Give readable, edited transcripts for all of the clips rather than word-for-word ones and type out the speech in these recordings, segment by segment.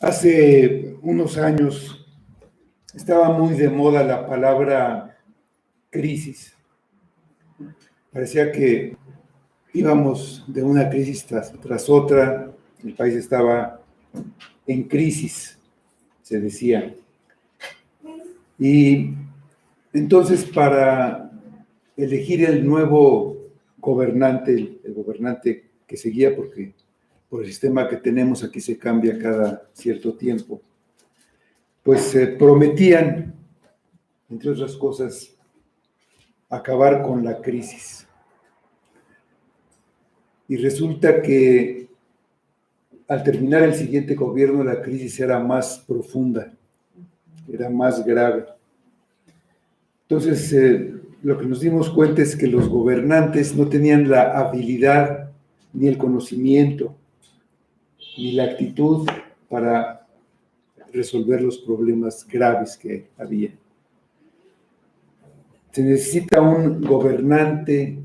Hace unos años estaba muy de moda la palabra crisis. Parecía que íbamos de una crisis tras otra, el país estaba en crisis, se decía. Y entonces para elegir el nuevo gobernante, el gobernante que seguía, porque por el sistema que tenemos aquí se cambia cada cierto tiempo, pues prometían, entre otras cosas, acabar con la crisis. Y resulta que al terminar el siguiente gobierno la crisis era más profunda, era más grave. Entonces, lo que nos dimos cuenta es que los gobernantes no tenían la habilidad, ni el conocimiento, ni la actitud para resolver los problemas graves que había. Se necesita un gobernante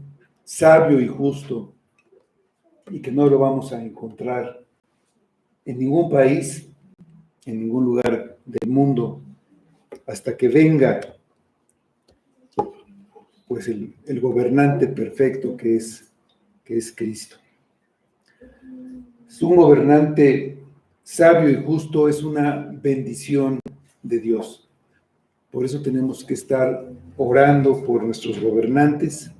sabio y justo, y que no lo vamos a encontrar en ningún país, en ningún lugar del mundo, hasta que venga pues el gobernante perfecto que es Cristo. Un gobernante sabio y justo es una bendición de Dios. Por eso tenemos que estar orando por nuestros gobernantes.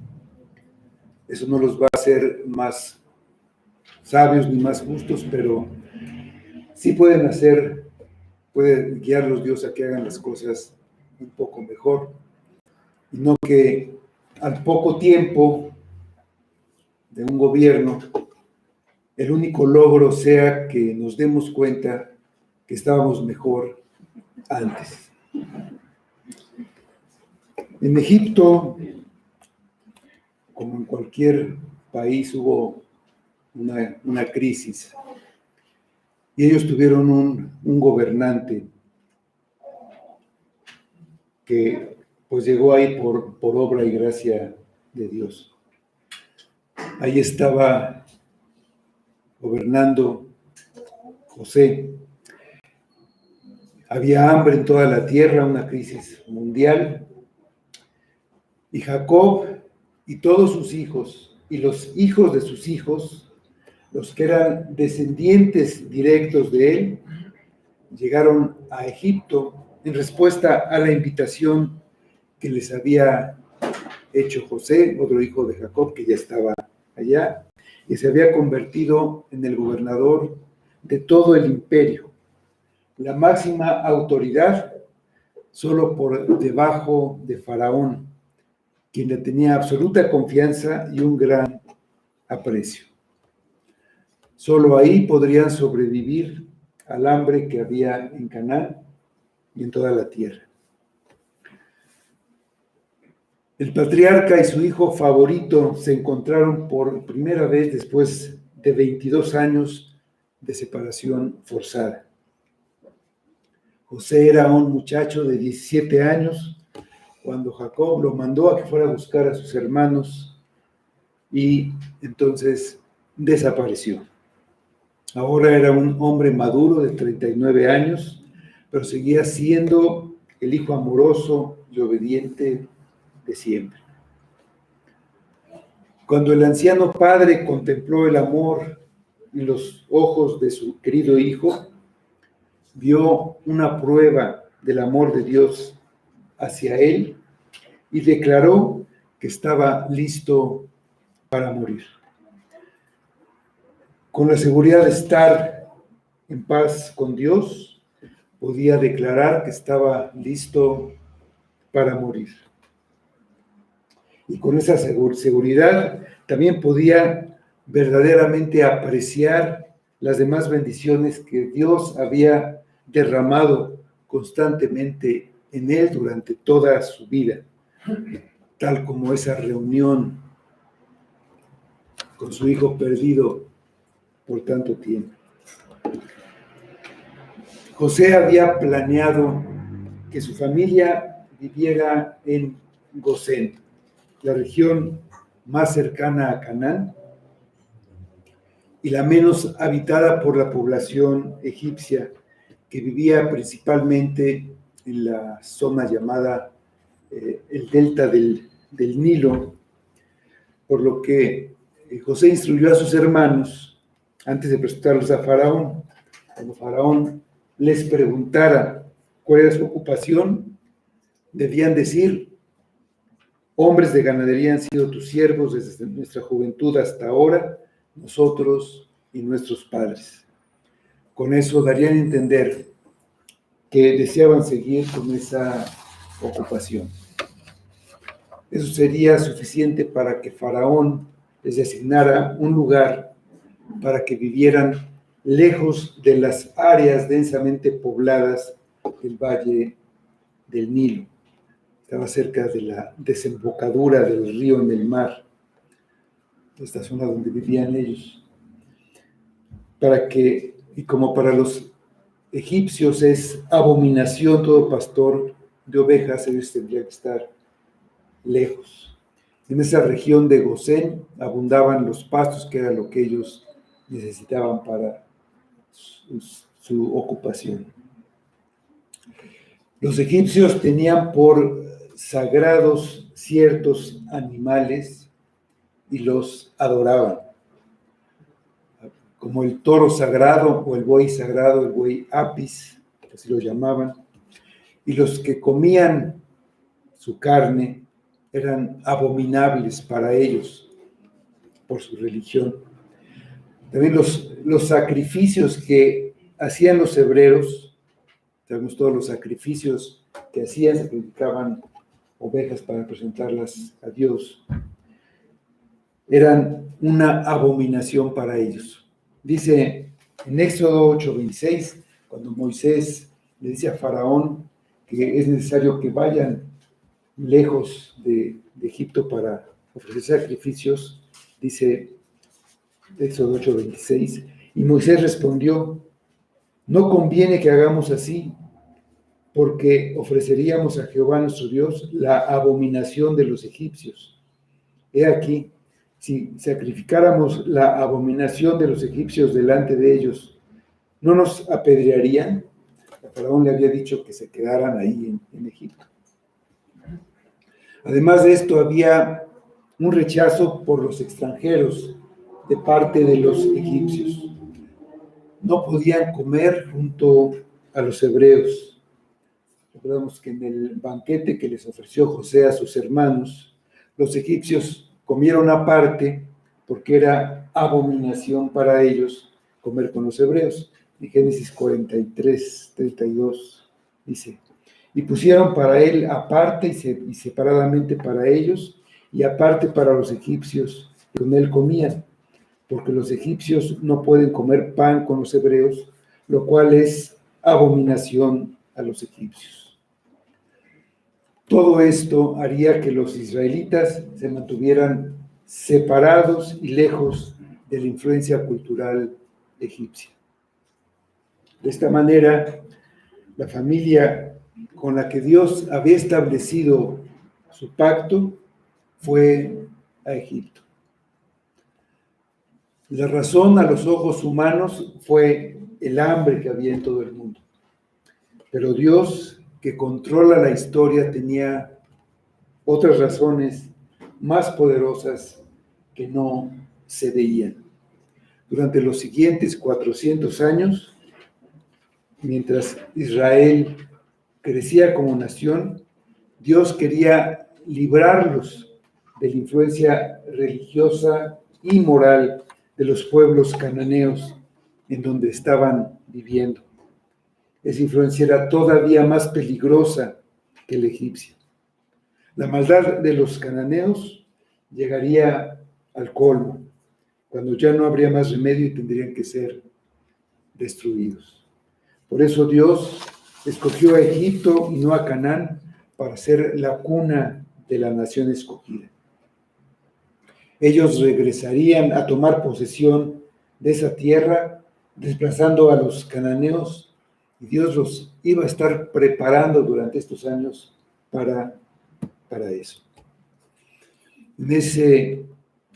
Eso no los va a hacer más sabios ni más justos, pero sí puede guiarlos Dios a que hagan las cosas un poco mejor. Y no que al poco tiempo de un gobierno, el único logro sea que nos demos cuenta que estábamos mejor antes. En Egipto, como en cualquier país, hubo una crisis y ellos tuvieron un gobernante que pues llegó ahí por obra y gracia de Dios. Ahí estaba gobernando José. Había hambre en toda la tierra, una crisis mundial. Y Jacob y todos sus hijos, y los hijos de sus hijos, los que eran descendientes directos de él, llegaron a Egipto en respuesta a la invitación que les había hecho José, otro hijo de Jacob, que ya estaba allá, y se había convertido en el gobernador de todo el imperio, la máxima autoridad solo por debajo de Faraón, quien le tenía absoluta confianza y un gran aprecio. Solo ahí podrían sobrevivir al hambre que había en Canaán y en toda la tierra. El patriarca y su hijo favorito se encontraron por primera vez después de 22 años de separación forzada. José era un muchacho de 17 años cuando Jacob lo mandó a que fuera a buscar a sus hermanos y entonces desapareció. Ahora era un hombre maduro de 39 años, pero seguía siendo el hijo amoroso y obediente de siempre. Cuando el anciano padre contempló el amor en los ojos de su querido hijo, vio una prueba del amor de Dios hacia él y declaró que estaba listo para morir. Con la seguridad de estar en paz con Dios, podía declarar que estaba listo para morir. Y con esa seguridad también podía verdaderamente apreciar las demás bendiciones que Dios había derramado constantemente en él durante toda su vida, tal como esa reunión con su hijo perdido por tanto tiempo. José había planeado que su familia viviera en Gosén, la región más cercana a Canaán y la menos habitada por la población egipcia, que vivía principalmente en la zona llamada el delta del Nilo, por lo que José instruyó a sus hermanos, antes de presentarlos a Faraón, cuando Faraón les preguntara cuál era su ocupación, debían decir: hombres de ganadería han sido tus siervos desde nuestra juventud hasta ahora, nosotros y nuestros padres. Con eso darían a entender que deseaban seguir con esa ocupación. Eso sería suficiente para que Faraón les designara un lugar para que vivieran lejos de las áreas densamente pobladas del Valle del Nilo. Estaba cerca de la desembocadura del río en el mar, esta zona donde vivían ellos. Y como para los egipcios es abominación todo pastor de ovejas, ellos tendrían que estar lejos. En esa región de Gosén abundaban los pastos, que era lo que ellos necesitaban para su ocupación. Los egipcios tenían por sagrados ciertos animales y los adoraban, como el toro sagrado o el buey sagrado, el buey apis, así lo llamaban, y los que comían su carne eran abominables para ellos por su religión. También los sacrificios que hacían los hebreos, sabemos todos los sacrificios que hacían, sacrificaban ovejas para presentarlas a Dios, eran una abominación para ellos. Dice en Éxodo 8:26, cuando Moisés le dice a Faraón que es necesario que vayan lejos de Egipto para ofrecer sacrificios, dice Éxodo 8:26, y Moisés respondió: no conviene que hagamos así, porque ofreceríamos a Jehová nuestro Dios la abominación de los egipcios. He aquí, si sacrificáramos la abominación de los egipcios delante de ellos, ¿no nos apedrearían? El faraón le había dicho que se quedaran ahí en Egipto. Además de esto, había un rechazo por los extranjeros de parte de los egipcios. No podían comer junto a los hebreos. Recordamos que en el banquete que les ofreció José a sus hermanos, los egipcios comieron aparte porque era abominación para ellos comer con los hebreos. En Génesis 43:32 dice: y pusieron para él aparte y separadamente para ellos, y aparte para los egipcios, que con él comían, porque los egipcios no pueden comer pan con los hebreos, lo cual es abominación a los egipcios. Todo esto haría que los israelitas se mantuvieran separados y lejos de la influencia cultural egipcia. De esta manera, la familia con la que Dios había establecido su pacto fue a Egipto. La razón a los ojos humanos fue el hambre que había en todo el mundo. Pero Dios, que controla la historia, tenía otras razones más poderosas que no se veían. Durante los siguientes 400 años, mientras Israel crecía como nación, Dios quería librarlos de la influencia religiosa y moral de los pueblos cananeos en donde estaban viviendo. Esa influencia era todavía más peligrosa que la egipcia. La maldad de los cananeos llegaría al colmo, cuando ya no habría más remedio y tendrían que ser destruidos. Por eso Dios escogió a Egipto y no a Canaán para ser la cuna de la nación escogida. Ellos regresarían a tomar posesión de esa tierra, desplazando a los cananeos, y Dios los iba a estar preparando durante estos años para eso. En ese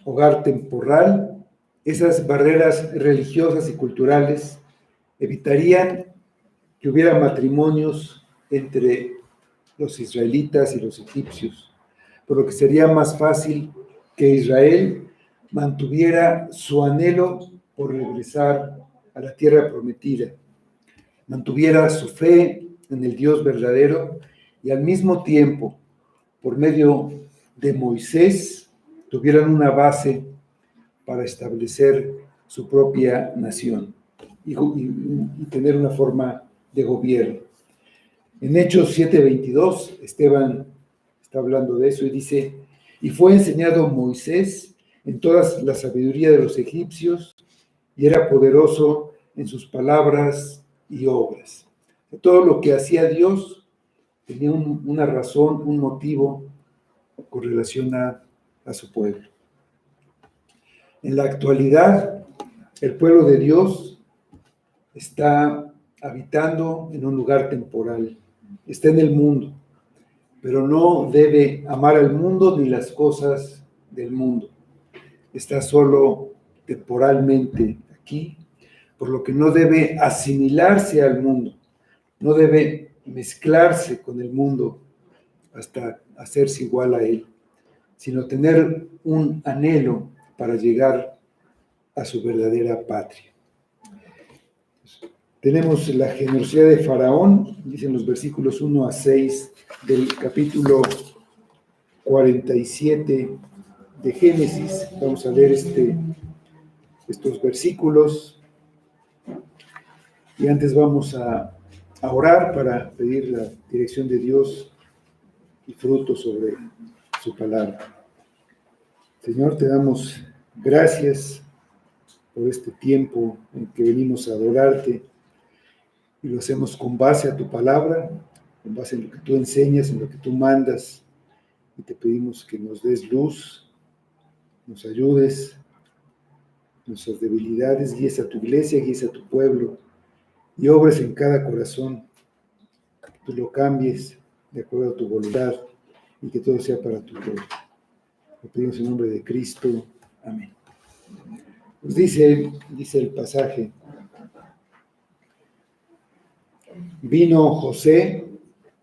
hogar temporal, esas barreras religiosas y culturales evitarían que hubiera matrimonios entre los israelitas y los egipcios, por lo que sería más fácil que Israel mantuviera su anhelo por regresar a la tierra prometida, mantuviera su fe en el Dios verdadero y al mismo tiempo, por medio de Moisés, tuvieran una base para establecer su propia nación y tener una forma de gobierno. En Hechos 7:22, Esteban está hablando de eso y dice, y fue enseñado Moisés en toda la sabiduría de los egipcios y era poderoso en sus palabras y obras. Todo lo que hacía Dios tenía una razón, un motivo con relación a su pueblo. En la actualidad, el pueblo de Dios está habitando en un lugar temporal, está en el mundo, pero no debe amar al mundo ni las cosas del mundo. Está solo temporalmente aquí, por lo que no debe asimilarse al mundo, no debe mezclarse con el mundo hasta hacerse igual a él, sino tener un anhelo para llegar a su verdadera patria. Tenemos la generosidad de Faraón, dicen los versículos 1 a 6 del capítulo 47 de Génesis. Vamos a leer estos versículos y antes vamos a orar para pedir la dirección de Dios y fruto sobre su palabra. Señor, te damos gracias por este tiempo en que venimos a adorarte y lo hacemos con base a tu palabra, con base en lo que tú enseñas, en lo que tú mandas, y te pedimos que nos des luz, nos ayudes en nuestras debilidades, guíes a tu iglesia, guíes a tu pueblo y obres en cada corazón, que tú lo cambies de acuerdo a tu voluntad y que todo sea para tu gloria. Lo pedimos en nombre de Cristo. Amén. Pues dice el pasaje, vino José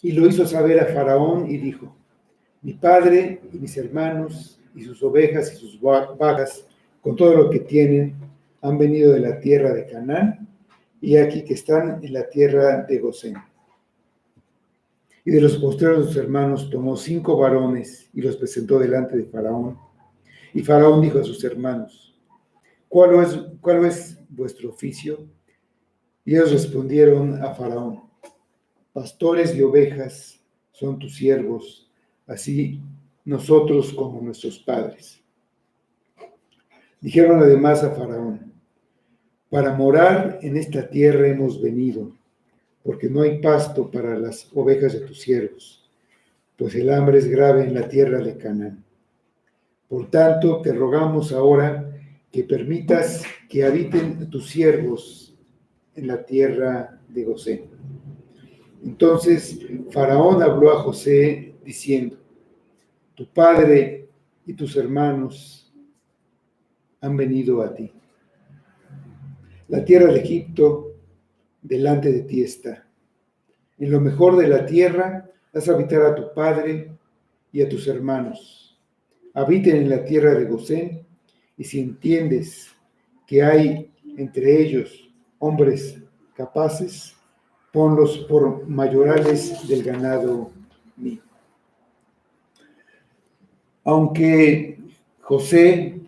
y lo hizo saber a Faraón y dijo, mi padre y mis hermanos y sus ovejas y sus vacas, con todo lo que tienen, han venido de la tierra de Canaán y aquí que están en la tierra de Gosén. Y de los postreros de sus hermanos tomó 5 varones y los presentó delante de Faraón. Y Faraón dijo a sus hermanos, ¿cuál es vuestro oficio? Y ellos respondieron a Faraón, pastores de ovejas son tus siervos, así nosotros como nuestros padres. Dijeron además a Faraón, para morar en esta tierra hemos venido, porque no hay pasto para las ovejas de tus siervos, pues el hambre es grave en la tierra de Canaán. Por tanto, te rogamos ahora que permitas que habiten tus siervos en la tierra de Gosén. Entonces Faraón habló a José diciendo, tu padre y tus hermanos han venido a ti. La tierra de Egipto delante de ti está. En lo mejor de la tierra haz habitar a tu padre y a tus hermanos. Habiten en la tierra de Gosén, y si entiendes que hay entre ellos hombres capaces, ponlos por mayorales del ganado mío. Aunque José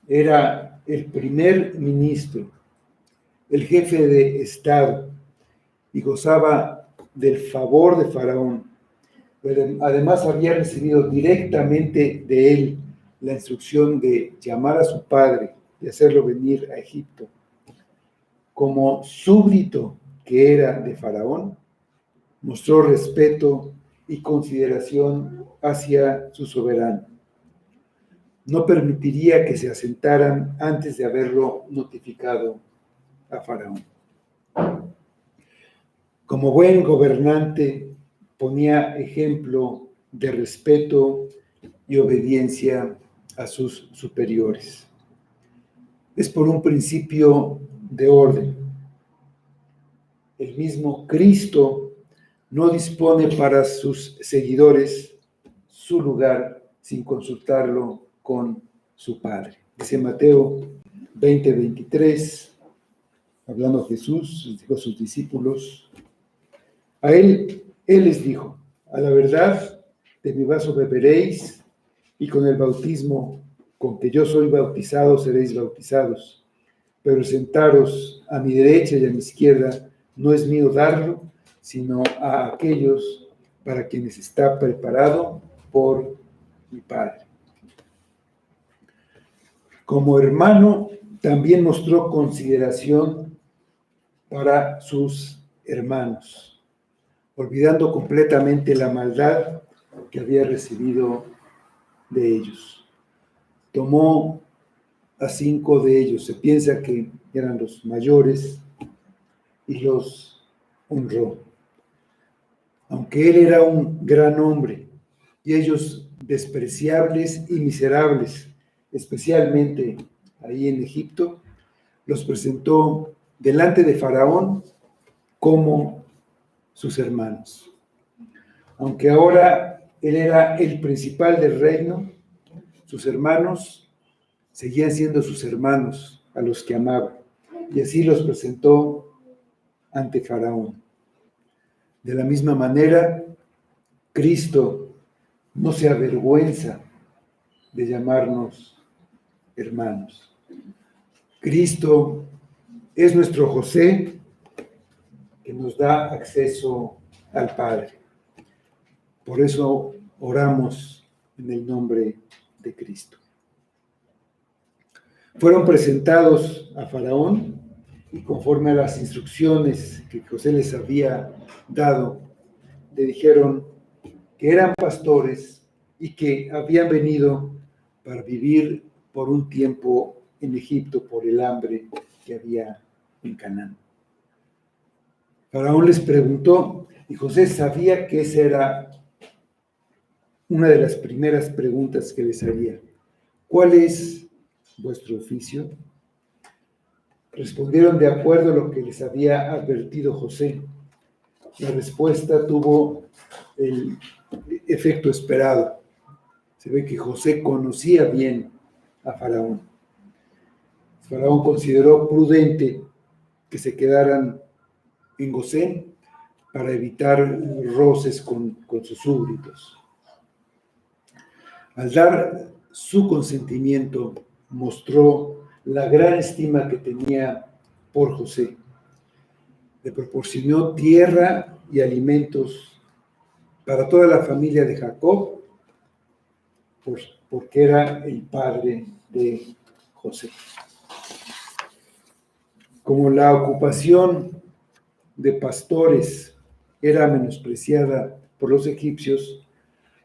era el primer ministro, el jefe de Estado, y gozaba del favor de Faraón, pero además había recibido directamente de él la instrucción de llamar a su padre y hacerlo venir a Egipto. Como súbdito que era de Faraón, mostró respeto y consideración hacia su soberano. No permitiría que se asentaran antes de haberlo notificado a Faraón. Como buen gobernante, ponía ejemplo de respeto y obediencia a sus superiores. Es por un principio de orden. el mismo Cristo no dispone para sus seguidores su lugar sin consultarlo con su Padre. Dice Mateo 20:23, hablando Jesús, dijo a sus discípulos, él les dijo, a la verdad, de mi vaso beberéis, y con el bautismo con que yo soy bautizado seréis bautizados. Pero sentaros a mi derecha y a mi izquierda no es mío darlo, sino a aquellos para quienes está preparado por mi Padre. Como hermano, también mostró consideración para sus hermanos, olvidando completamente la maldad que había recibido de ellos. Tomó a 5 de ellos, se piensa que eran los mayores, y los honró. Aunque él era un gran hombre, y ellos despreciables y miserables, especialmente ahí en Egipto, los presentó delante de Faraón como sus hermanos. Aunque ahora él era el principal del reino, sus hermanos seguían siendo sus hermanos a los que amaba, y así los presentó ante Faraón. De la misma manera, Cristo no se avergüenza de llamarnos hermanos. Cristo es nuestro José que nos da acceso al Padre. Por eso oramos en el nombre de Cristo. Fueron presentados a Faraón y conforme a las instrucciones que José les había dado, le dijeron que eran pastores y que habían venido para vivir por un tiempo en Egipto por el hambre que había en Canaán. Faraón les preguntó, y José sabía que esa era una de las primeras preguntas que les haría. ¿Cuál es vuestro oficio? Respondieron de acuerdo a lo que les había advertido José. La respuesta tuvo el efecto esperado. Se ve que José conocía bien a Faraón. Faraón consideró prudente que se quedaran en Gosén para evitar roces con sus súbditos. Al dar su consentimiento, mostró la gran estima que tenía por José. Le proporcionó tierra y alimentos para toda la familia de Jacob, porque era el padre de José. Como la ocupación de pastores era menospreciada por los egipcios,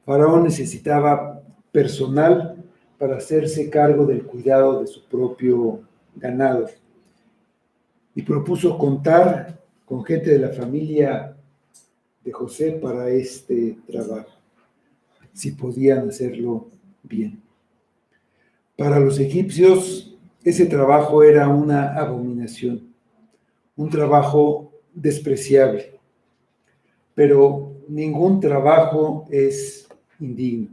Faraón necesitaba personal para hacerse cargo del cuidado de su propio ganado. Y propuso contar con gente de la familia de José para este trabajo, si podían hacerlo bien. Para los egipcios, ese trabajo era una abominación, un trabajo despreciable, pero ningún trabajo es indigno.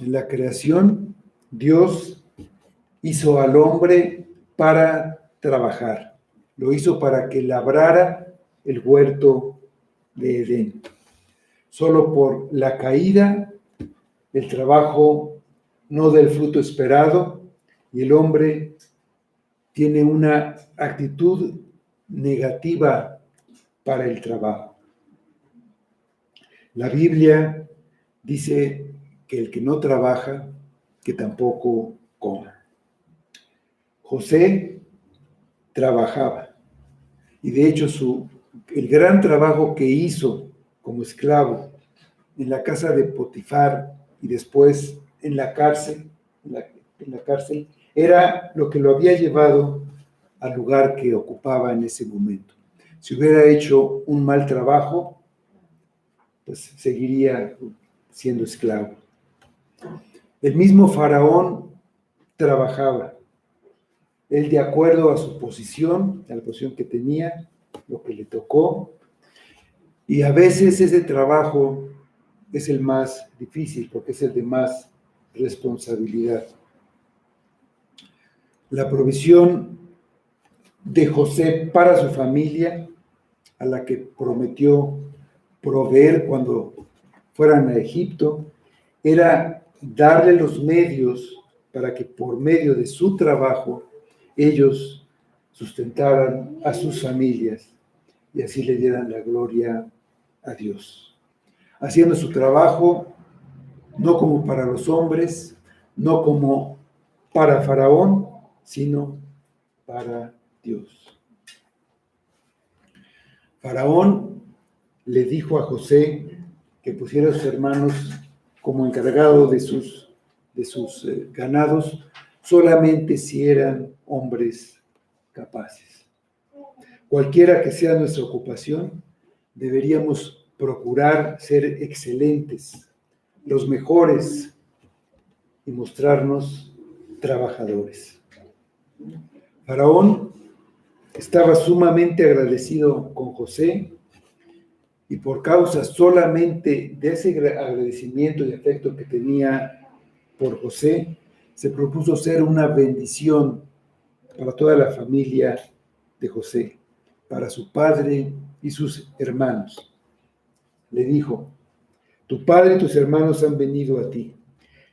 En la creación, Dios hizo al hombre para trabajar. Lo hizo para que labrara el huerto de Edén. Solo por la caída, el trabajo no da el fruto esperado y el hombre tiene una actitud negativa para el trabajo. La Biblia dice que el que no trabaja, que tampoco coma. José trabajaba y de hecho el gran trabajo que hizo como esclavo en la casa de Potifar y después en la cárcel, era lo que lo había llevado al lugar que ocupaba en ese momento. Si hubiera hecho un mal trabajo, pues seguiría siendo esclavo. El mismo Faraón trabajaba. Él, de acuerdo a su posición, a la posición que tenía, lo que le tocó, y a veces ese trabajo es el más difícil porque es el de más responsabilidad. La provisión de José para su familia, a la que prometió proveer cuando fueran a Egipto, era darle los medios para que por medio de su trabajo ellos sustentaran a sus familias y así le dieran la gloria a Dios. Haciendo su trabajo no como para los hombres, no como para Faraón, sino para Dios. Faraón le dijo a José que pusiera a sus hermanos como encargado de sus ganados, solamente si eran hombres capaces. Cualquiera que sea nuestra ocupación, deberíamos procurar ser excelentes, los mejores y mostrarnos trabajadores. Faraón estaba sumamente agradecido con José y por causa solamente de ese agradecimiento y afecto que tenía por José, se propuso ser una bendición para toda la familia de José, para su padre y sus hermanos. Le dijo: tu padre y tus hermanos han venido a ti.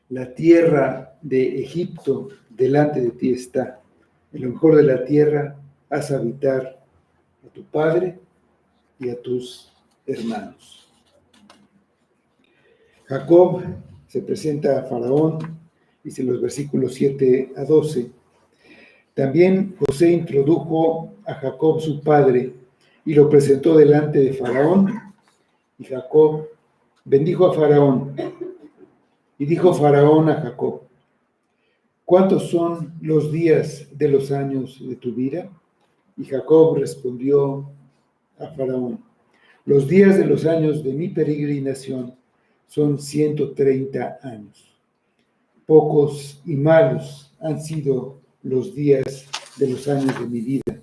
La tierra de Egipto delante de ti está. En lo mejor de la tierra haz habitar a tu padre y a tus hermanos. Jacob se presenta a Faraón, dice los versículos 7 a 12. También José introdujo a Jacob su padre y lo presentó delante de Faraón, y Jacob bendijo a Faraón. Y dijo Faraón a Jacob: ¿cuántos son los días de los años de tu vida? Y Jacob respondió a Faraón: los días de los años de mi peregrinación son 130 años. Pocos y malos han sido los días de los años de mi vida,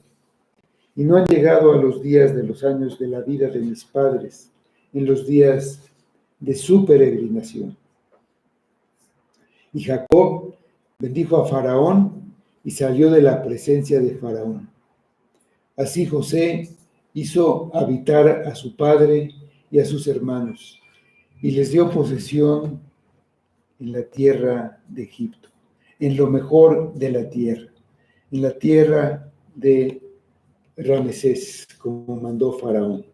y no han llegado a los días de los años de la vida de mis padres, en los días de su peregrinación. Y Jacob bendijo a Faraón y salió de la presencia de Faraón. Así José hizo habitar a su padre y a sus hermanos, y les dio posesión en la tierra de Egipto, en lo mejor de la tierra, en la tierra de Ramesés, como mandó Faraón.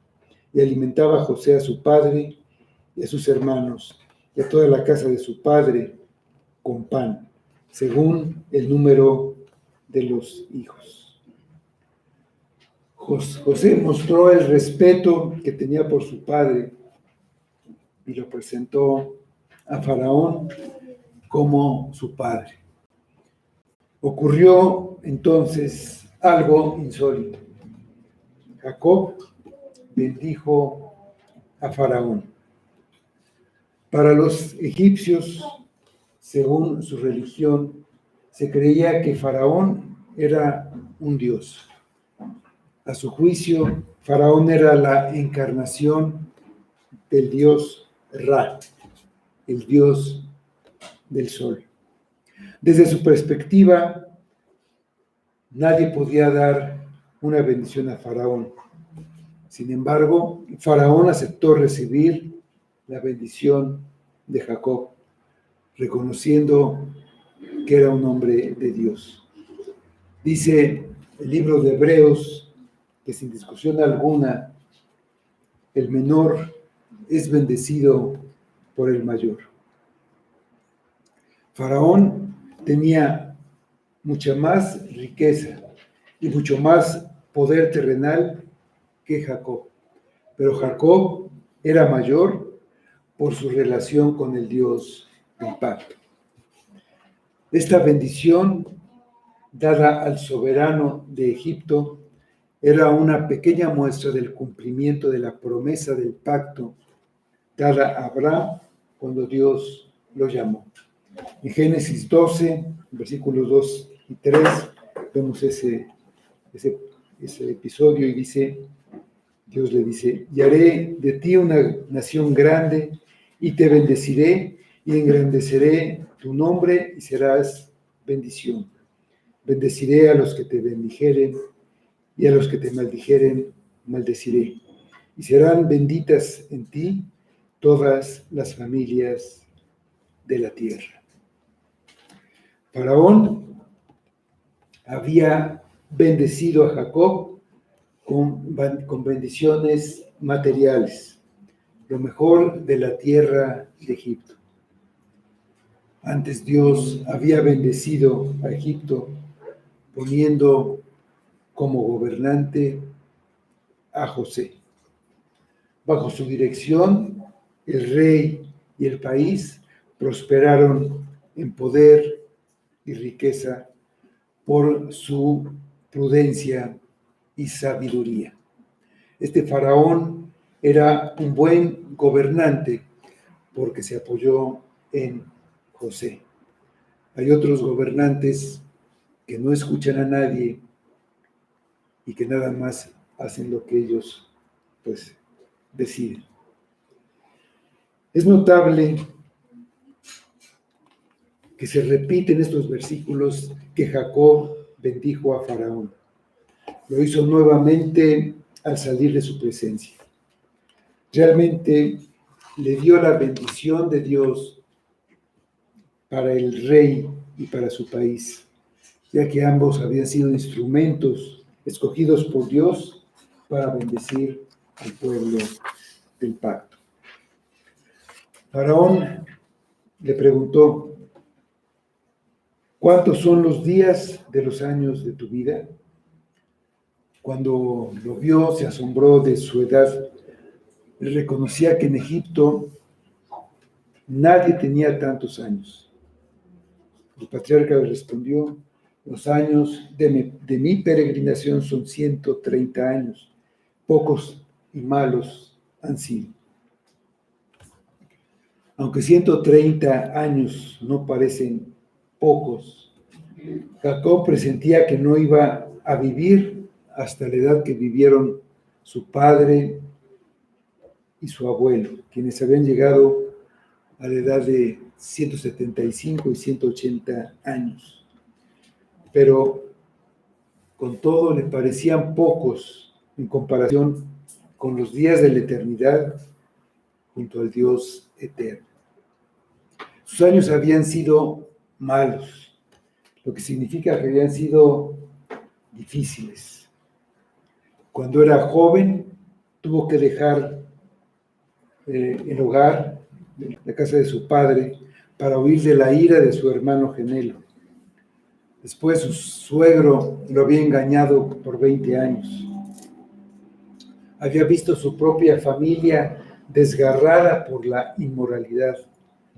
Y alimentaba a José a su padre y a sus hermanos, y a toda la casa de su padre con pan, según el número de los hijos. José mostró el respeto que tenía por su padre y lo presentó a Faraón como su padre. Ocurrió entonces algo insólito. Jacob bendijo a Faraón. Para los egipcios, según su religión, se creía que Faraón era un dios. A su juicio, Faraón era la encarnación del dios Ra, el dios del sol. Desde su perspectiva, nadie podía dar una bendición a Faraón. Sin embargo, Faraón aceptó recibir la bendición de Jacob, reconociendo que era un hombre de Dios. Dice el libro de Hebreos que sin discusión alguna, el menor es bendecido por el mayor. Faraón tenía mucha más riqueza y mucho más poder terrenal que Jacob, pero Jacob era mayor por su relación con el Dios del pacto. Esta bendición dada al soberano de Egipto era una pequeña muestra del cumplimiento de la promesa del pacto dada a Abraham cuando Dios lo llamó. En Génesis 12, versículos 2 y 3, vemos ese episodio y dice: Dios le dice, y haré de ti una nación grande, y te bendeciré, y engrandeceré tu nombre, y serás bendición. Bendeciré a los que te bendijeren, y a los que te maldijeren, maldeciré. Y serán benditas en ti todas las familias de la tierra. Faraón había bendecido a Jacob con bendiciones materiales, lo mejor de la tierra de Egipto. Antes Dios había bendecido a Egipto poniendo como gobernante a José. Bajo su dirección, el rey y el país prosperaron en poder y riqueza por su prudencia y sabiduría. Este faraón era un buen gobernante porque se apoyó en José. Hay otros gobernantes que no escuchan a nadie y que nada más hacen lo que ellos pues deciden. Es notable que se repiten estos versículos que Jacob bendijo a Faraón. Lo hizo nuevamente al salir de su presencia. Realmente le dio la bendición de Dios para el rey y para su país, ya que ambos habían sido instrumentos escogidos por Dios para bendecir al pueblo del pacto. Faraón le preguntó, ¿cuántos son los días de los años de tu vida? Cuando lo vio, se asombró de su edad. Reconocía que en Egipto nadie tenía tantos años. El patriarca le respondió, los años de mi peregrinación son 130 años, pocos y malos han sido. Aunque 130 años no parecen pocos, Jacob presentía que no iba a vivir hasta la edad que vivieron su padre y su abuelo, quienes habían llegado a la edad de 175 y 180 años. Pero con todo le parecían pocos en comparación con los días de la eternidad junto al Dios eterno. Sus años habían sido malos, lo que significa que habían sido difíciles. Cuando era joven, tuvo que dejar el hogar, la casa de su padre, para huir de la ira de su hermano gemelo. Después su suegro lo había engañado por 20 años. Había visto su propia familia desgarrada por la inmoralidad,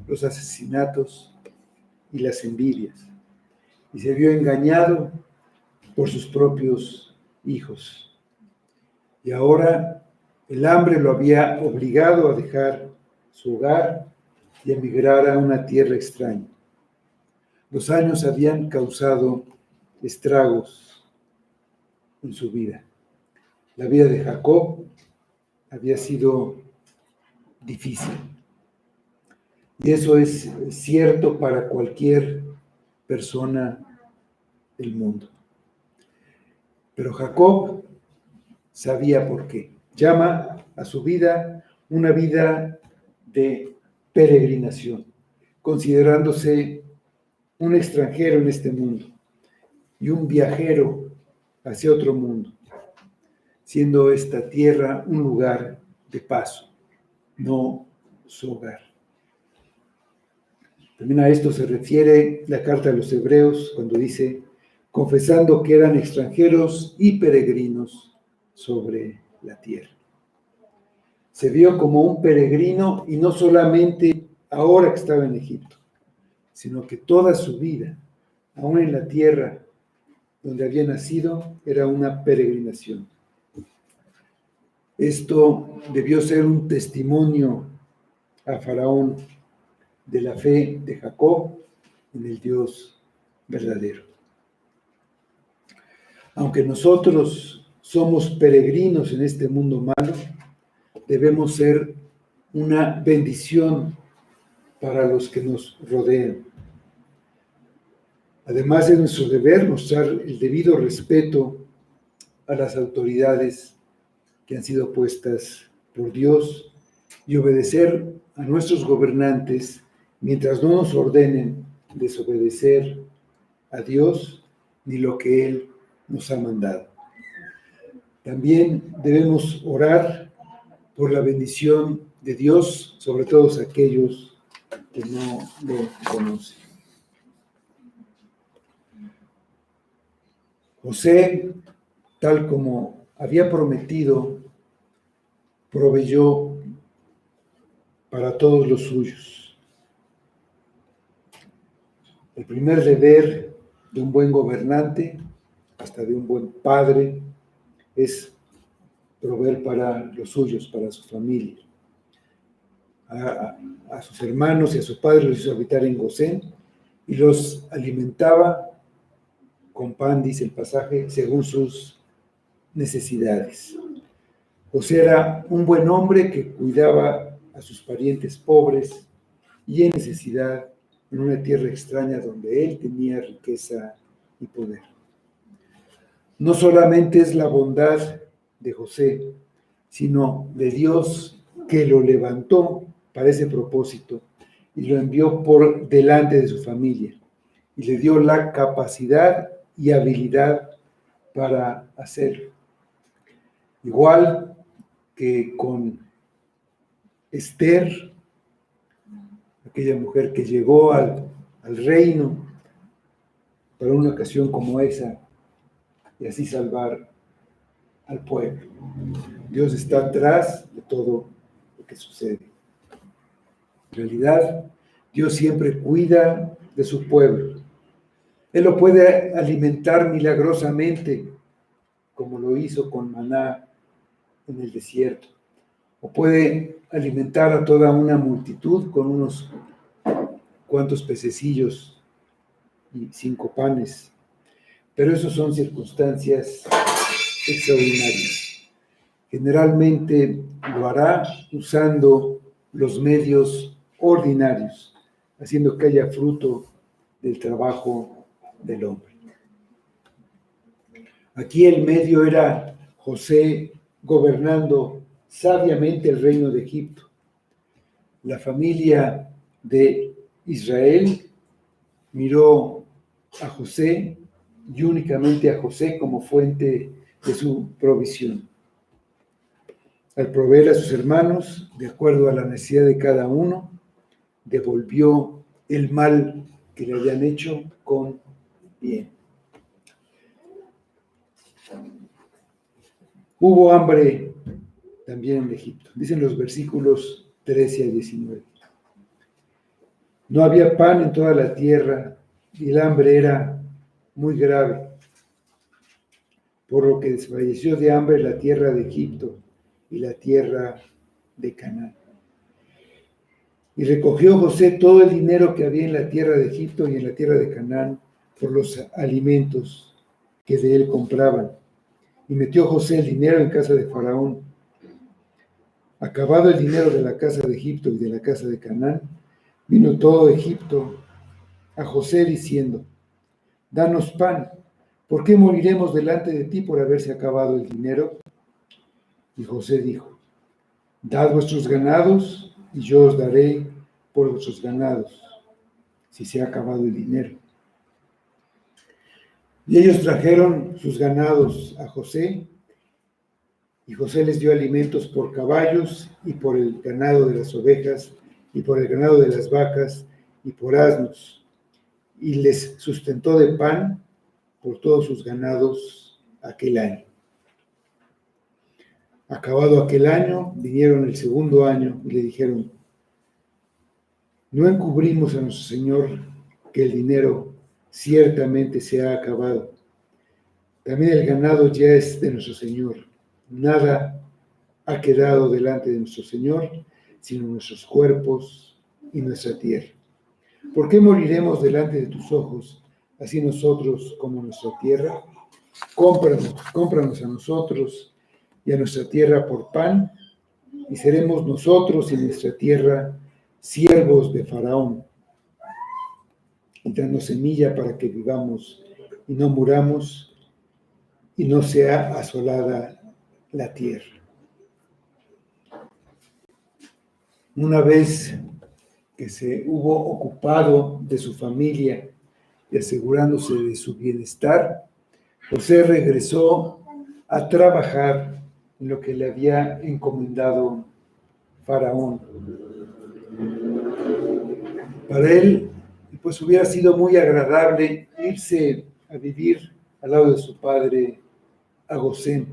los asesinatos y las envidias. Y se vio engañado por sus propios hijos. Y ahora el hambre lo había obligado a dejar su hogar y emigrar a una tierra extraña. Los años habían causado estragos en su vida. La vida de Jacob había sido difícil. Y eso es cierto para cualquier persona del mundo. Pero Jacob sabía por qué. Llama a su vida una vida de peregrinación, considerándose un extranjero en este mundo y un viajero hacia otro mundo, siendo esta tierra un lugar de paso, no su hogar. También a esto se refiere la carta de los Hebreos cuando dice, confesando que eran extranjeros y peregrinos sobre la tierra. Se vio como un peregrino y no solamente ahora que estaba en Egipto, sino que toda su vida, aún en la tierra donde había nacido, era una peregrinación. Esto debió ser un testimonio a Faraón de la fe de Jacob en el Dios verdadero. Aunque nosotros somos peregrinos en este mundo malo, debemos ser una bendición para los que nos rodean. Además de nuestro deber mostrar el debido respeto a las autoridades que han sido puestas por Dios y obedecer a nuestros gobernantes mientras no nos ordenen desobedecer a Dios ni lo que Él nos ha mandado. También debemos orar por la bendición de Dios sobre todos aquellos que no lo conocen. José, tal como había prometido, proveyó para todos los suyos. El primer deber de un buen gobernante, hasta de un buen padre, es proveer para los suyos, para su familia. A sus hermanos y a su padre los hizo habitar en Gosén y los alimentaba con pan, dice el pasaje, según sus necesidades. José era un buen hombre que cuidaba a sus parientes pobres y en necesidad en una tierra extraña donde él tenía riqueza y poder. No solamente es la bondad de José, sino de Dios que lo levantó para ese propósito y lo envió por delante de su familia y le dio la capacidad y habilidad para hacerlo. Igual que con Esther, aquella mujer que llegó al reino para una ocasión como esa y así salvar al pueblo. Dios está atrás de todo lo que sucede. En realidad, Dios siempre cuida de su pueblo. Él lo puede alimentar milagrosamente, como lo hizo con maná en el desierto. O puede alimentar a toda una multitud con unos cuantos pececillos y 5 panes. Pero eso son circunstancias extraordinarias. Generalmente lo hará usando los medios ordinarios, haciendo que haya fruto del trabajo del hombre. Aquí el medio era José gobernando sabiamente el reino de Egipto. La familia de Israel miró a José y únicamente a José como fuente de su provisión. Al proveer a sus hermanos, de acuerdo a la necesidad de cada uno, devolvió el mal que le habían hecho con bien. Hubo hambre también en Egipto, dicen los versículos 13 a 19. No había pan en toda la tierra y el hambre era muy grave, por lo que desfalleció de hambre la tierra de Egipto y la tierra de Canaán. Y recogió José todo el dinero que había en la tierra de Egipto y en la tierra de Canaán por los alimentos que de él compraban. Y metió José el dinero en casa de Faraón. Acabado el dinero de la casa de Egipto y de la casa de Canaán, vino todo Egipto a José diciendo: danos pan, ¿por qué moriremos delante de ti por haberse acabado el dinero? Y José dijo: dad vuestros ganados y yo os daré por vuestros ganados, si se ha acabado el dinero. Y ellos trajeron sus ganados a José, y José les dio alimentos por caballos y por el ganado de las ovejas y por el ganado de las vacas y por asnos, y les sustentó de pan por todos sus ganados aquel año. Acabado aquel año, vinieron el segundo año y le dijeron: no encubrimos a nuestro Señor que el dinero ciertamente se ha acabado. También el ganado ya es de nuestro Señor. Nada ha quedado delante de nuestro Señor, sino nuestros cuerpos y nuestra tierra. ¿Por qué moriremos delante de tus ojos, así nosotros como nuestra tierra? cómpranos a nosotros y a nuestra tierra por pan, y seremos nosotros y nuestra tierra siervos de Faraón. Y danos semilla para que vivamos y no muramos, y no sea asolada la tierra. Una vez que se hubo ocupado de su familia y asegurándose de su bienestar, José regresó a trabajar en lo que le había encomendado Faraón. Para él, pues hubiera sido muy agradable irse a vivir al lado de su padre a Gosén,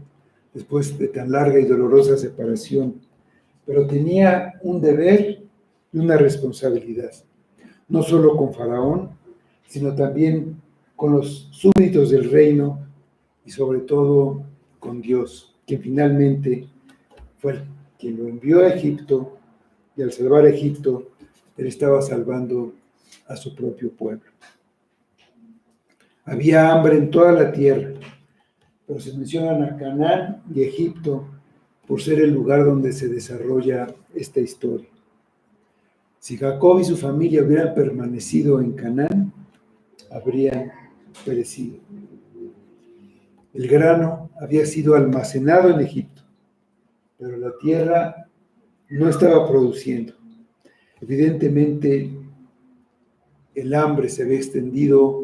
después de tan larga y dolorosa separación, pero tenía un deber y una responsabilidad, no solo con Faraón, sino también con los súbditos del reino y sobre todo con Dios, quien finalmente fue quien lo envió a Egipto, y al salvar a Egipto, él estaba salvando a su propio pueblo. Había hambre en toda la tierra, pero se mencionan a Canaán y Egipto por ser el lugar donde se desarrolla esta historia. Si Jacob y su familia hubieran permanecido en Canaán, habrían perecido. El grano había sido almacenado en Egipto, pero la tierra no estaba produciendo. Evidentemente, el hambre se había extendido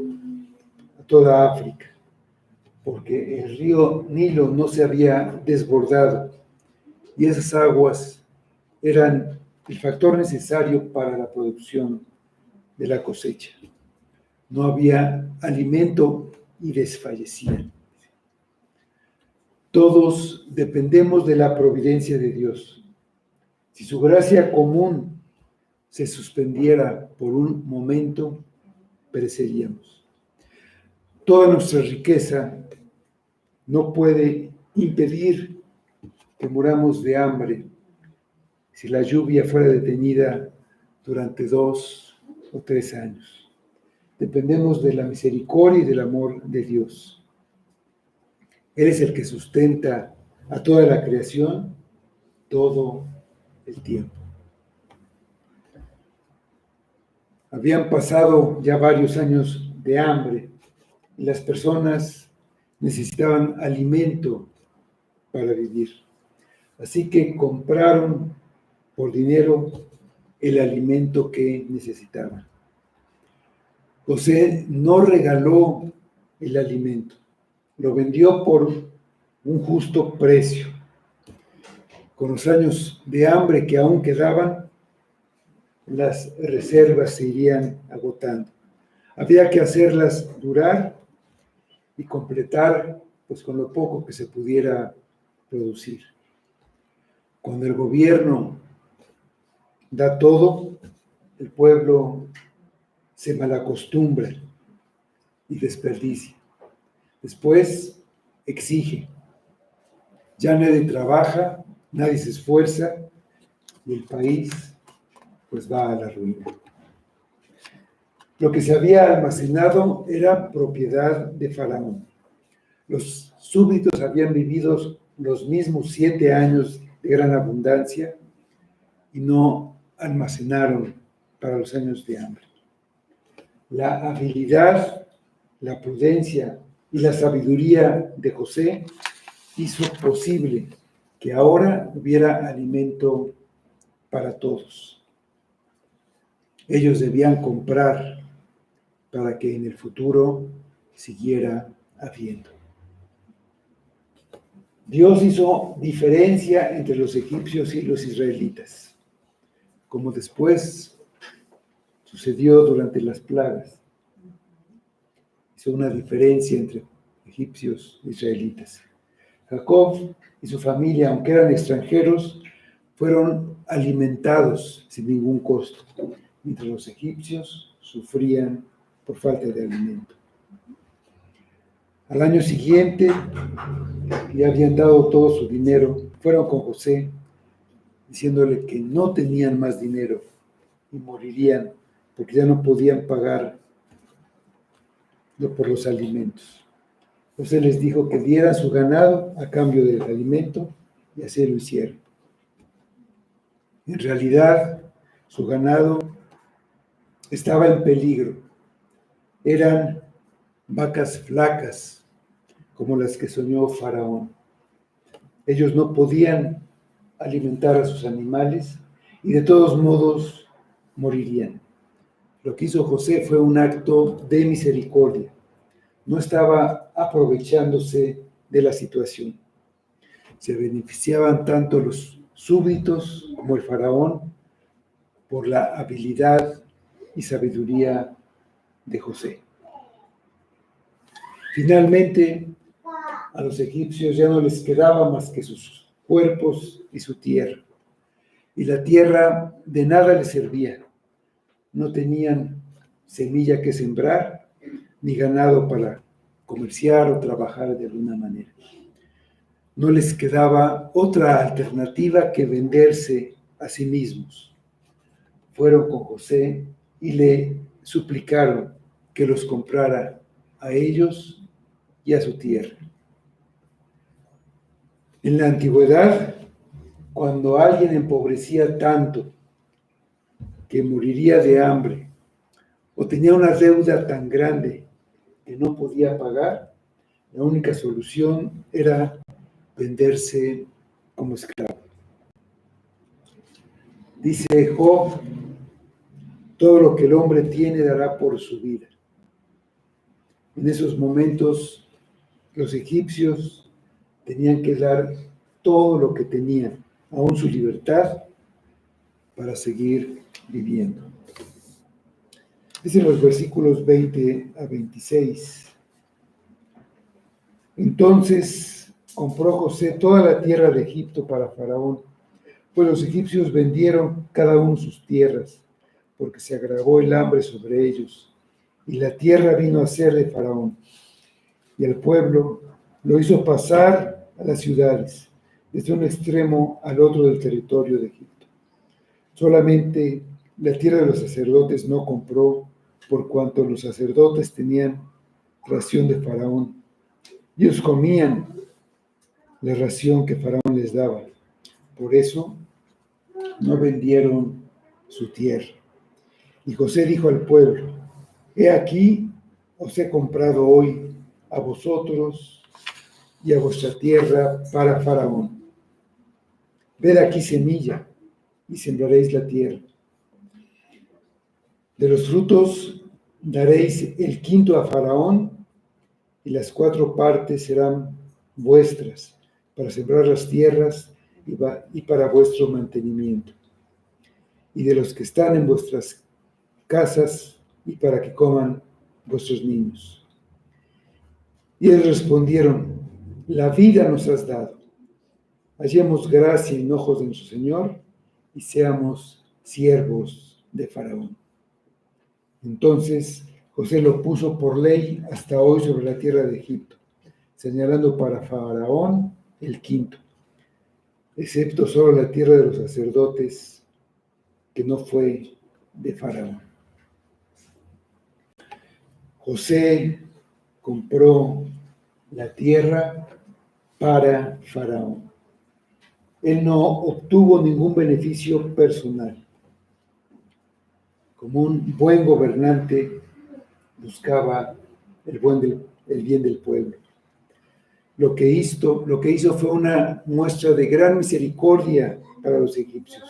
a toda África, porque el río Nilo no se había desbordado y esas aguas eran el factor necesario para la producción de la cosecha. No había alimento y desfallecían. Todos dependemos de la providencia de Dios. Si su gracia común se suspendiera por un momento, pereceríamos. Toda nuestra riqueza no puede impedir que muramos de hambre si la lluvia fuera detenida durante 2 o 3 años. Dependemos de la misericordia y del amor de Dios. Él es el que sustenta a toda la creación todo el tiempo. Habían pasado ya varios años de hambre y las personas necesitaban alimento para vivir. Así que compraron por dinero el alimento que necesitaban. José no regaló el alimento, lo vendió por un justo precio. Con los años de hambre que aún quedaban, las reservas se irían agotando. Había que hacerlas durar y completar pues con lo poco que se pudiera producir. Cuando el gobierno da todo, el pueblo se malacostumbra y desperdicia. Después exige. Ya nadie trabaja, nadie se esfuerza y el país pues va a la ruina. Lo que se había almacenado era propiedad de Faraón. Los súbditos habían vivido los mismos 7 años de gran abundancia y no almacenaron para los años de hambre. La habilidad, la prudencia y la sabiduría de José hizo posible que ahora hubiera alimento para todos. Ellos debían comprar para que en el futuro siguiera habiendo. Dios hizo diferencia entre los egipcios y los israelitas, como después sucedió durante las plagas. Hizo una diferencia entre egipcios e israelitas. Jacob y su familia, aunque eran extranjeros, fueron alimentados sin ningún costo, mientras los egipcios sufrían por falta de alimento. Al año siguiente, le habían dado todo su dinero, fueron con José, diciéndole que no tenían más dinero y morirían porque ya no podían pagar por los alimentos. José les dijo que dieran su ganado a cambio del alimento, y así lo hicieron. En realidad, su ganado estaba en peligro. Eran vacas flacas, como las que soñó Faraón. Ellos no podían alimentar a sus animales y de todos modos morirían. Lo que hizo José fue un acto de misericordia. No estaba aprovechándose de la situación. Se beneficiaban tanto los súbditos como el faraón por la habilidad y sabiduría de José. Finalmente, a los egipcios ya no les quedaba más que sus cuerpos y su tierra. Y la tierra de nada les servía. No tenían semilla que sembrar, ni ganado para comerciar o trabajar de alguna manera. No les quedaba otra alternativa que venderse a sí mismos. Fueron con José y le suplicaron que los comprara a ellos y a su tierra. En la antigüedad, cuando alguien empobrecía tanto que moriría de hambre o tenía una deuda tan grande que no podía pagar, la única solución era venderse como esclavo. Dice Job, todo lo que el hombre tiene dará por su vida. En esos momentos, los egipcios tenían que dar todo lo que tenían, aún su libertad, para seguir viviendo. Dicen los versículos 20 a 26. Entonces compró José toda la tierra de Egipto para Faraón, pues los egipcios vendieron cada uno sus tierras, porque se agravó el hambre sobre ellos, y la tierra vino a ser de Faraón. Y el pueblo lo hizo pasar a las ciudades, desde un extremo al otro del territorio de Egipto. Solamente la tierra de los sacerdotes no compró, por cuanto los sacerdotes tenían ración de Faraón. Ellos comían la ración que Faraón les daba. Por eso no vendieron su tierra. Y José dijo al pueblo, he aquí, os he comprado hoy a vosotros y a vuestra tierra para Faraón. Ved aquí semilla y sembraréis la tierra. De los frutos daréis el quinto a Faraón y las 4 partes serán vuestras para sembrar las tierras y para vuestro mantenimiento. Y de los que están en vuestras casas y para que coman vuestros niños. Y ellos respondieron, la vida nos has dado. Hallemos gracia en ojos de nuestro Señor y seamos siervos de Faraón. Entonces José lo puso por ley hasta hoy sobre la tierra de Egipto, señalando para Faraón el quinto, excepto solo la tierra de los sacerdotes, que no fue de Faraón. José compró la tierra para Faraón. Él no obtuvo ningún beneficio personal. Como un buen gobernante, buscaba el bien del pueblo. Lo que hizo fue una muestra de gran misericordia para los egipcios,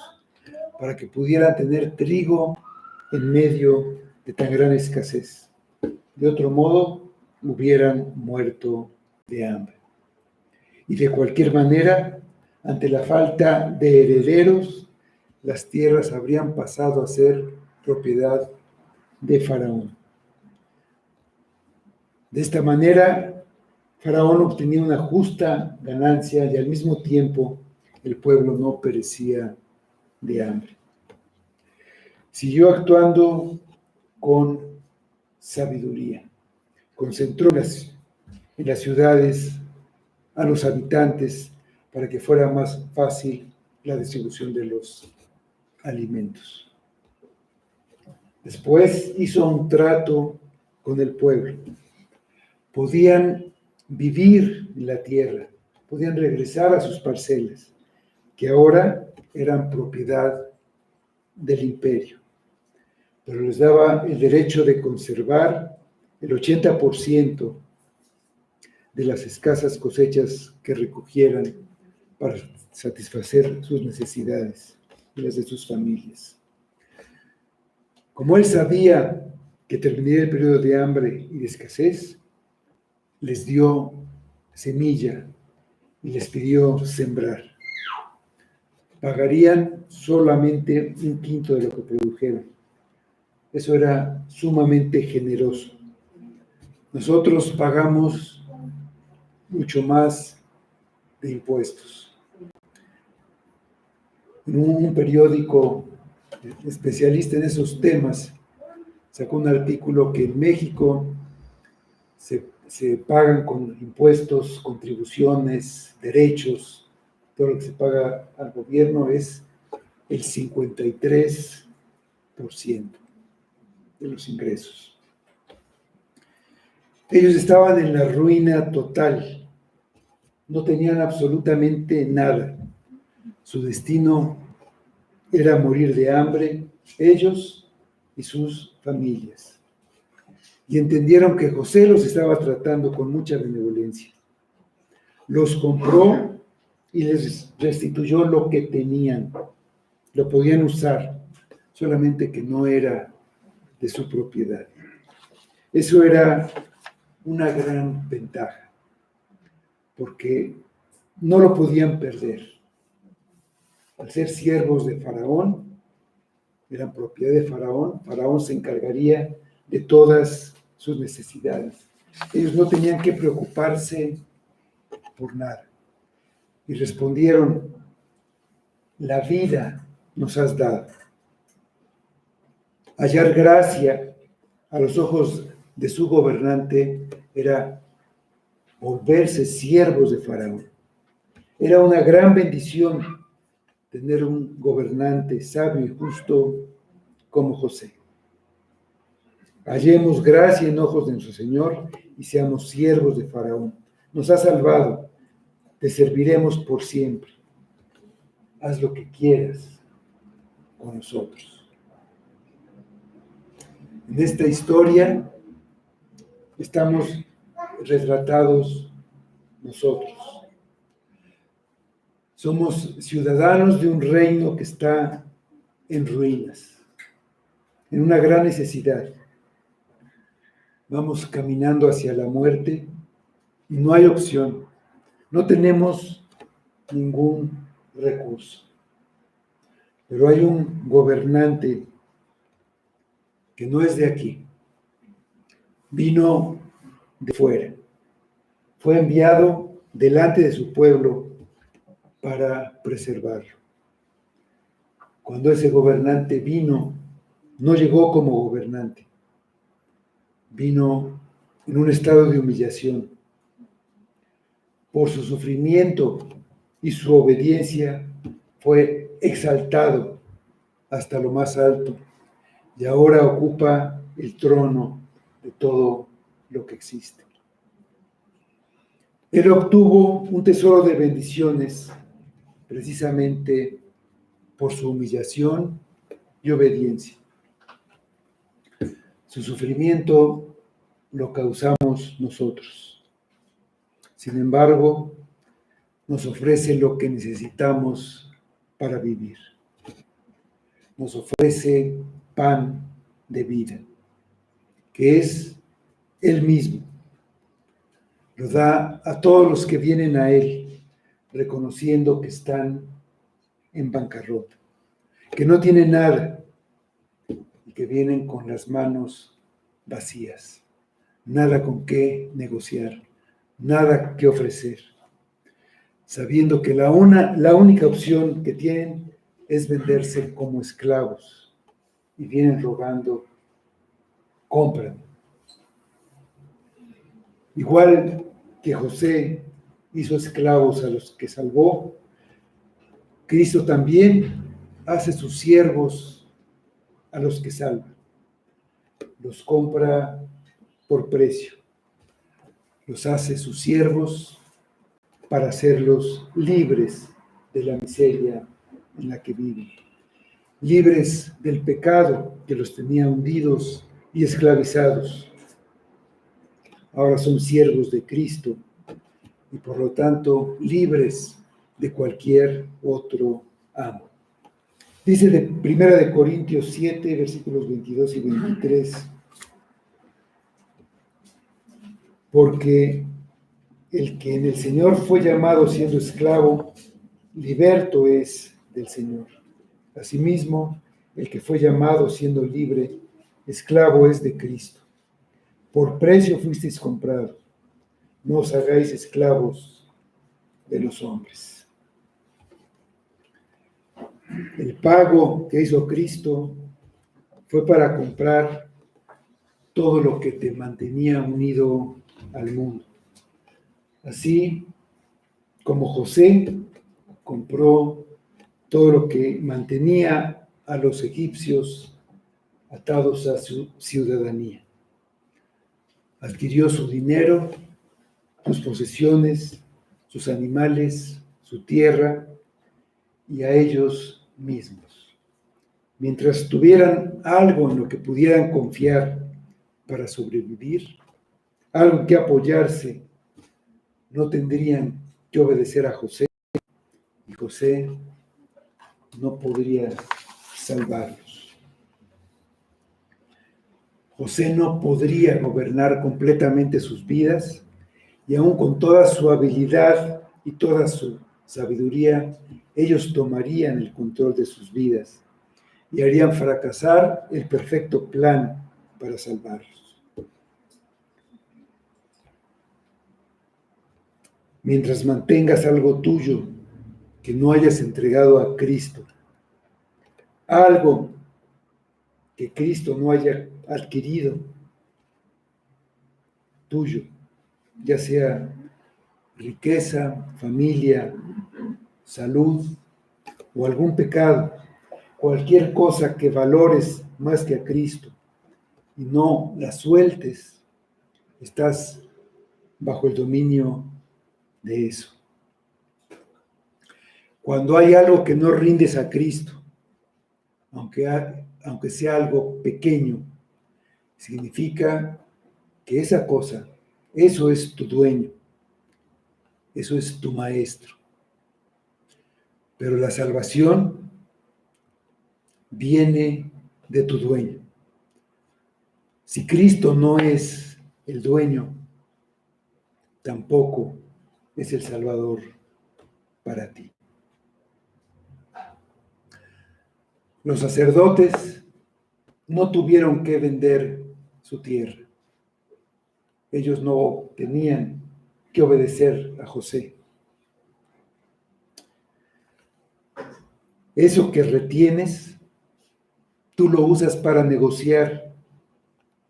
para que pudieran tener trigo en medio de tan gran escasez. De otro modo, hubieran muerto de hambre. Y de cualquier manera, ante la falta de herederos, las tierras habrían pasado a ser propiedad de Faraón. De esta manera, Faraón obtenía una justa ganancia y al mismo tiempo el pueblo no perecía de hambre. Siguió actuando con sabiduría. Concentró en las ciudades a los habitantes para que fuera más fácil la distribución de los alimentos. Después hizo un trato con el pueblo. Podían vivir en la tierra, podían regresar a sus parcelas, que ahora eran propiedad del imperio, pero les daba el derecho de conservar el 80% de las escasas cosechas que recogieran para satisfacer sus necesidades y las de sus familias. Como él sabía que terminaría el periodo de hambre y de escasez, les dio semilla y les pidió sembrar. Pagarían solamente un quinto de lo que produjeron. Eso era sumamente generoso. Nosotros pagamos mucho más de impuestos. En un periódico especialista en esos temas sacó un artículo que en México se pagan con impuestos, contribuciones, derechos, todo lo que se paga al gobierno es el 53% de los ingresos. Ellos estaban en la ruina total, no tenían absolutamente nada. Su destino era morir de hambre, ellos y sus familias. Y entendieron que José los estaba tratando con mucha benevolencia. Los compró y les restituyó lo que tenían. Lo podían usar, solamente que no era de su propiedad. Eso era una gran ventaja, porque no lo podían perder. Al ser siervos de Faraón, eran propiedad de Faraón, Faraón se encargaría de todas sus necesidades. Ellos no tenían que preocuparse por nada. Y respondieron, la vida nos has dado. Hallar gracia a los ojos de su gobernante era volverse siervos de Faraón. Era una gran bendición tener un gobernante sabio y justo como José. Hallemos gracia en ojos de nuestro Señor y seamos siervos de Faraón. Nos ha salvado, te serviremos por siempre. Haz lo que quieras con nosotros. En esta historia estamos retratados nosotros. Somos ciudadanos de un reino que está en ruinas, en una gran necesidad. Vamos caminando hacia la muerte y no hay opción. No tenemos ningún recurso. Pero hay un gobernante que no es de aquí. Vino de fuera. Fue enviado delante de su pueblo para preservarlo. Cuando ese gobernante vino, no llegó como gobernante. Vino en un estado de humillación. Por su sufrimiento y su obediencia fue exaltado hasta lo más alto y ahora ocupa el trono de todo lo que existe. Él obtuvo un tesoro de bendiciones precisamente por su humillación y obediencia. Su sufrimiento lo causamos nosotros. Sin embargo, nos ofrece lo que necesitamos para vivir. Nos ofrece pan de vida, que es Él mismo. Lo da a todos los que vienen a Él, reconociendo que están en bancarrota, que no tienen nada y que vienen con las manos vacías, nada con qué negociar, nada que ofrecer, sabiendo que la única opción que tienen es venderse como esclavos y vienen rogando, compran. Igual que José hizo esclavos a los que salvó, Cristo también hace sus siervos a los que salva. Los compra por precio. los hace sus siervos para hacerlos libres de la miseria en la que viven, libres del pecado que los tenía hundidos y esclavizados. Ahora son siervos de Cristo y por lo tanto libres de cualquier otro amo. Dice de 1 Corintios 7, versículos 22 y 23, porque el que en el Señor fue llamado siendo esclavo, liberto es del Señor. Asimismo, el que fue llamado siendo libre, esclavo es de Cristo. Por precio fuisteis comprados. No os hagáis esclavos de los hombres. El pago que hizo Cristo fue para comprar todo lo que te mantenía unido al mundo. Así como José compró todo lo que mantenía a los egipcios atados a su ciudadanía. Adquirió su dinero, sus posesiones, sus animales, su tierra y a ellos mismos. Mientras tuvieran algo en lo que pudieran confiar para sobrevivir, algo en que apoyarse, no tendrían que obedecer a José, y José no podría salvarlos. José no podría gobernar completamente sus vidas, y aun con toda su habilidad y toda su sabiduría, ellos tomarían el control de sus vidas y harían fracasar el perfecto plan para salvarlos. Mientras mantengas algo tuyo que no hayas entregado a Cristo, algo que Cristo no haya adquirido tuyo, ya sea riqueza, familia, salud o algún pecado, cualquier cosa que valores más que a Cristo y no la sueltes, estás bajo el dominio de eso. Cuando hay algo que no rindes a Cristo, aunque sea algo pequeño, significa que esa cosa, eso es tu dueño, eso es tu maestro. Pero la salvación viene de tu dueño. Si Cristo no es el dueño, tampoco es el Salvador para ti. Los sacerdotes no tuvieron que vender su tierra. Ellos no tenían que obedecer a José. Eso que retienes, tú lo usas para negociar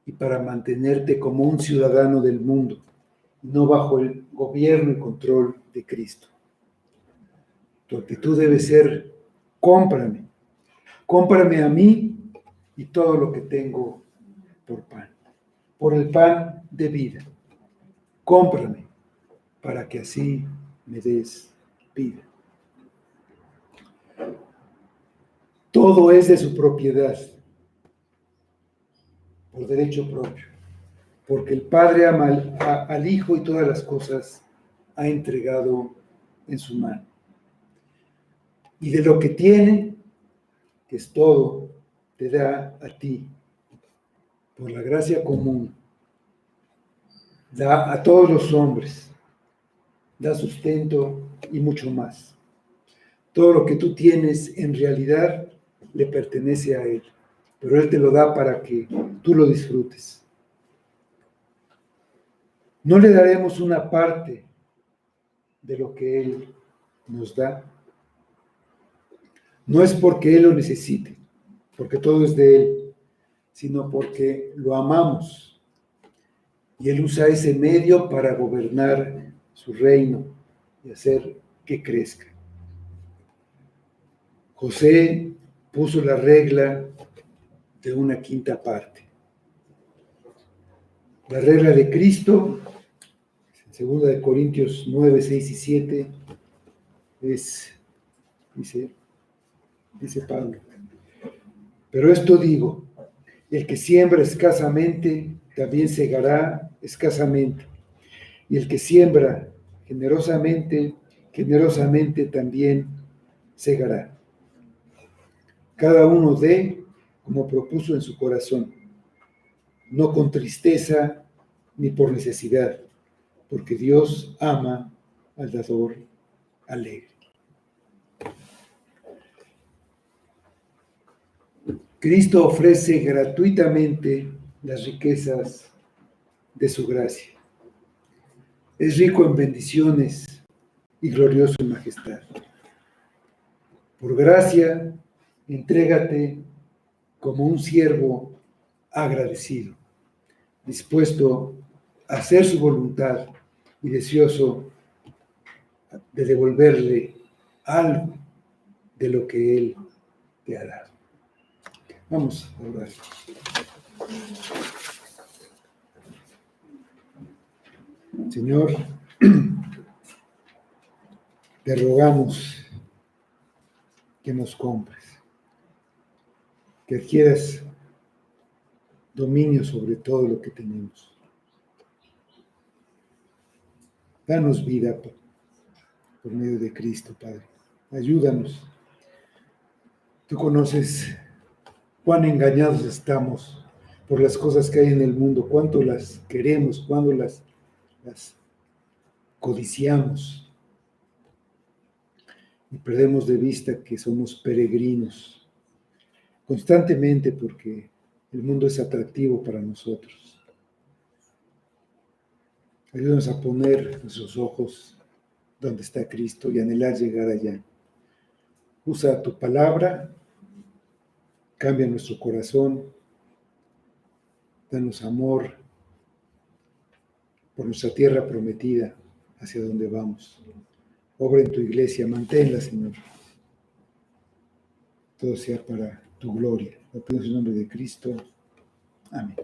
y para mantenerte como un ciudadano del mundo, no bajo el gobierno y control de Cristo. Tu actitud debe ser: cómprame a mí y todo lo que tengo por el pan de vida. Cómprame para que así me des vida. Todo es de su propiedad, por derecho propio, porque el Padre ama al Hijo y todas las cosas ha entregado en su mano. Y de lo que tiene, que es todo, te da a ti, por la gracia común, da a todos los hombres, da sustento y mucho más. Todo lo que tú tienes en realidad le pertenece a Él, pero Él te lo da para que tú lo disfrutes. No le daremos una parte de lo que Él nos da. No es porque Él lo necesite, porque todo es de Él, sino porque lo amamos. Y Él usa ese medio para gobernar su reino y hacer que crezca. José puso la regla de una quinta parte. La regla de Cristo Segunda de Corintios 9, 6 y 7, dice Pablo, pero esto digo, el que siembra escasamente, también segará escasamente, y el que siembra generosamente, generosamente también segará. Cada uno dé como propuso en su corazón, no con tristeza ni por necesidad, porque Dios ama al dador alegre. Cristo ofrece gratuitamente las riquezas de su gracia. Es rico en bendiciones y glorioso en majestad. Por gracia, entrégate como un siervo agradecido, dispuesto a hacer su voluntad y deseoso de devolverle algo de lo que Él te ha dado. Vamos a orar. Señor, te rogamos que nos compres, que adquieras dominio sobre todo lo que tenemos. Danos vida por medio de Cristo, Padre. Ayúdanos. Tú conoces cuán engañados estamos por las cosas que hay en el mundo, cuánto las queremos, cuánto las codiciamos. Y perdemos de vista que somos peregrinos constantemente porque el mundo es atractivo para nosotros. Ayúdanos a poner nuestros ojos donde está Cristo y anhelar llegar allá. Usa tu palabra, cambia nuestro corazón, danos amor por nuestra tierra prometida hacia donde vamos. Obra en tu iglesia, manténla, Señor. Todo sea para tu gloria. Lo pido en el nombre de Cristo. Amén.